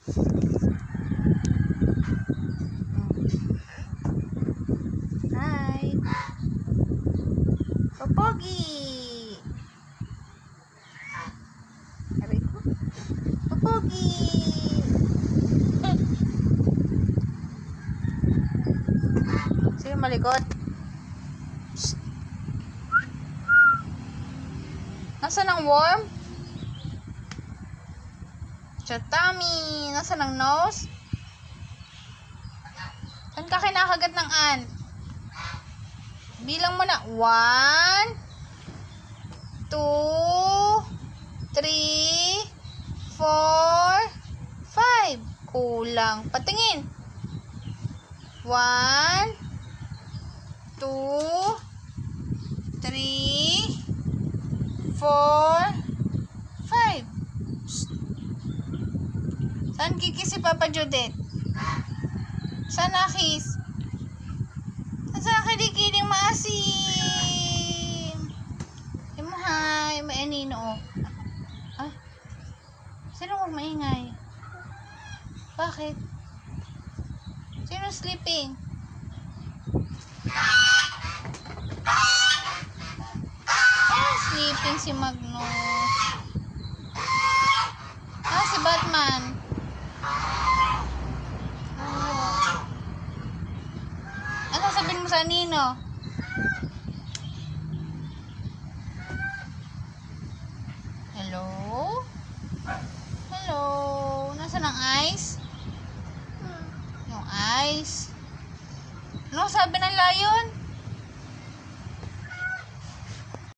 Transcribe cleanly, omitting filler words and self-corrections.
Hi. Popogi. Aray ko. Popogi. Sino malikot? Psst. Nasaan ang worm? Sa tummy. Nasaan ang nose? Saan ka kinakagat ng ant? Bilang mo na. 1, 2, 3, 4, 5. Kulang. Patingin. 1, 2, 3, 4, 5. Saan kikis si Papa Judith? Saan nakis? Saan kikiling maasim? Imuhay, may anino oh. Ah? Sino huwag maingay? Bakit? Sino sleeping? Sleeping si Magnus. Si Batman. Ano sabihin mo sa Nino? Hello? Hello? Nasaan ang ice? Yung ice? Ano sabi ng lion?